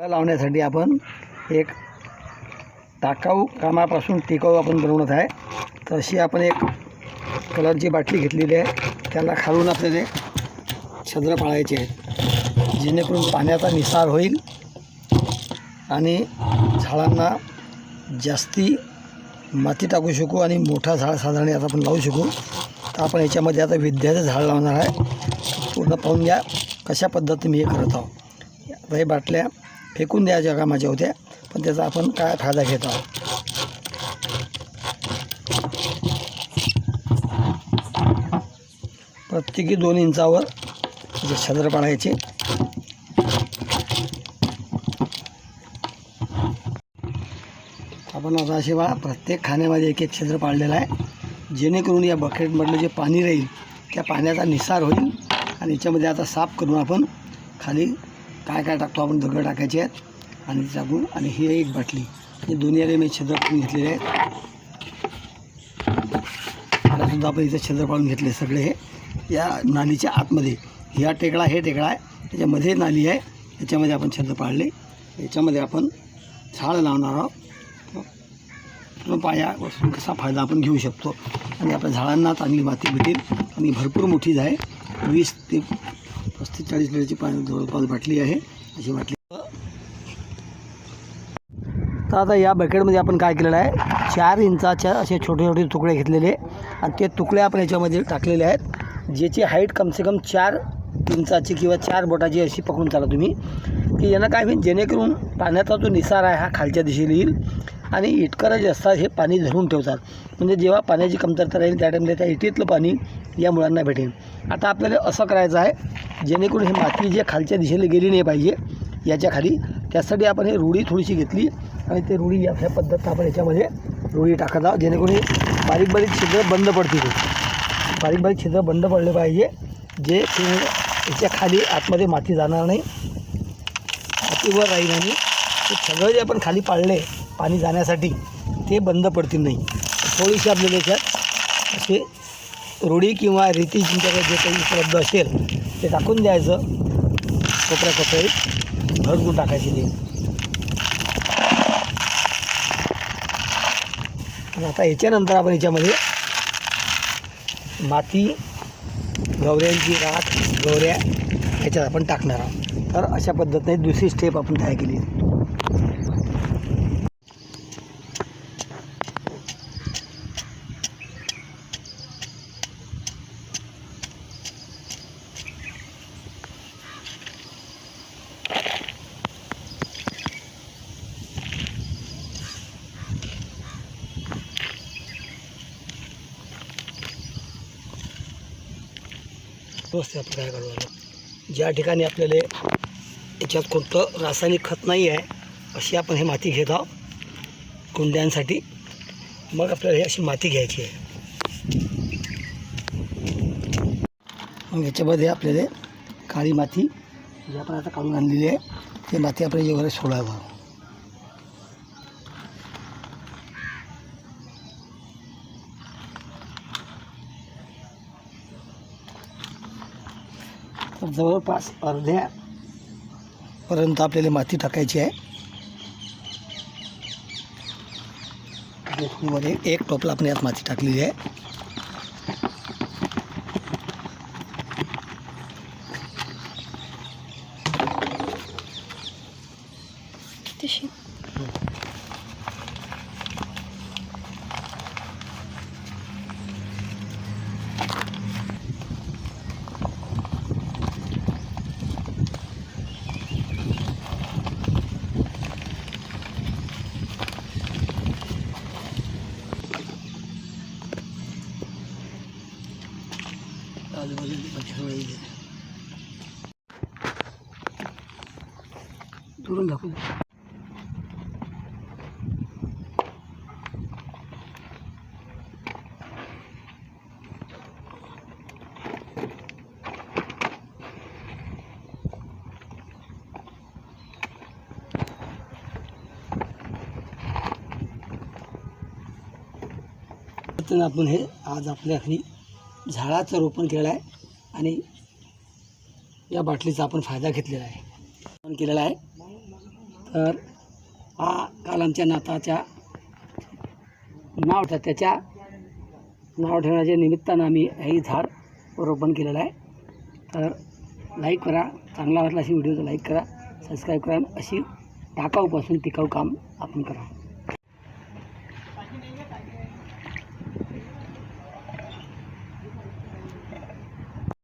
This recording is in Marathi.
लावण्यासाठी आपण एक टाकाऊ कामापासून टिकाऊ आपण बनवत आहे. तशी आपण एक कलरची बाटली घेतलेली आहे. त्याला खालून आपल्याला छद्र पाळायचे आहेत, जेणेकरून पाण्याचा निसार होईल आणि झाडांना जास्ती माती टाकू शकू आणि मोठा झाड साधारण आता आपण लावू शकू. तर आपण याच्यामध्ये आता विद्याचं झाड लावणार आहे. पूर्ण पाहून घ्या कशा पद्धतीने मी हे करत आहोत. आता हे बाटल्या फेकून द्यायच्या कामाच्या होत्या, पण त्याचा आपण काय फायदा घेत आहोत. प्रत्येकी 2 इंचावर जे छद्र पाडायचे. आपण आता असे प्रत्येक खाण्यामध्ये एक छद्र पाडलेला आहे, जेणेकरून या बकेटमधलं जे पाणी राहील त्या पाण्याचा निसार होईल. आणि याच्यामध्ये आता साफ करून आपण खाली काय काय टाकतो, आपण दगड टाकायचे आहेत आणि टाकून. आणि ही एक बाटली, हे दोन्ही आले मी छद्र पाडून घेतलेले आहेत. सुद्धा आपण इथे छद्र पाडून घेतले सगळे. हे या नालीच्या आतमध्ये ह्या टेकडा, हे टेकडा आहे, त्याच्यामध्ये नाली आहे, त्याच्यामध्ये आपण छद्र पाडले. याच्यामध्ये आपण झाड लावणार आहोत. पायापासून कसा फायदा आपण घेऊ शकतो आणि आपल्या झाडांना चांगली माती भेटेल. आणि भरपूर मोठी आहे, 20 ते 35-40 लिटरची पाणी जवळपास बाटली आहे अशी बाटली. तर आता या बकेटमध्ये आपण काय केलेलं आहे, 4 इंचाच्या असे छोटे छोटे तुकडे घेतलेले आणि ते तुकडे आपण याच्यामध्ये टाकलेले आहेत, ज्याची हाईट कमसे कम 4 इंचाची किंवा 4 बोटाची अशी पकडून चाला तुम्ही. की यांना काय होईल, जेणेकरून पाण्याचा जो निसार आहे हा खालच्या दिशेला येईल. आणि इटकरं जे असतात हे पाणी धरून ठेवतात, म्हणजे जेव्हा पाण्याची कमतरता राहील त्या टाईमला त्या इटीतलं पाणी या मुळांना भेटेल. आता आपल्याला असं करायचं आहे, जेणेकरून ही माती जे खालच्या दिशेला गेली नाही पाहिजे याच्या खाली, त्यासाठी आपण हे रुडी थोडीशी घेतली आणि ते रुडी या पद्धतीनं आपण याच्यामध्ये रुडी टाकत आहोत, जेणेकरून बारीक बारीक छिद्र बंद पडतील. बारीक बारीक छिद्र बंद पडले पाहिजे, जे याच्या खाली आतमध्ये माती जाणार नाही, मातीवर राहील. आणि ते सगळं जे आपण खाली पाडले पाणी जाण्यासाठी ते बंद पडतील नाही. थोडीशी आपल्याला याच्यात असे रुडी किंवा रेती तुमच्याकडे जे काही उपलब्ध असेल ते टाकून द्यायचं. कोपऱ्यात भरपूर टाकायचे ते. आणि आता याच्यानंतर आपण याच्यामध्ये माती, गवऱ्यांची राख, गवऱ्या याच्यात आपण टाकणार आहोत. तर अशा पद्धतीने दुसरी स्टेप आपण तयार केली. आपण काय करू, ज्या ठिकाणी आपल्याला याच्यात कोणतं रासायनिक खत नाही आहे अशी आपण हे माती घेत आहोत कुंड्यांसाठी. मग आपल्याला हे अशी माती घ्यायची आहे. मग याच्यामध्ये आपल्याला काळी माती जी आपण आता काढून आणलेली आहे ती माती आपण यावर सोडावं. तर जवळपास अर्ध्यापर्यंत आपल्याला माती टाकायची आहे. मध्ये एक टोपला आपण यात माती टाकलेली आहे. दुरून दाखवू. आपण हे आज आपल्या घरी झाडाचं रोपण केलेलं आहे आणि या बाटलीचा आपण फायदा घेतलेला आहे, केलेला आहे. तर हा काल आमच्या नाताच्या नाव त्याच्या नाव ठेवण्याच्या निमित्तानं आम्ही हे झाड रोपण केलेलं आहे. तर लाईक करा, चांगला वाटला अशी व्हिडिओचा लाईक करा, सबस्क्राईब करा. अशी टाकाऊपासून टिकाऊ काम आपण करा.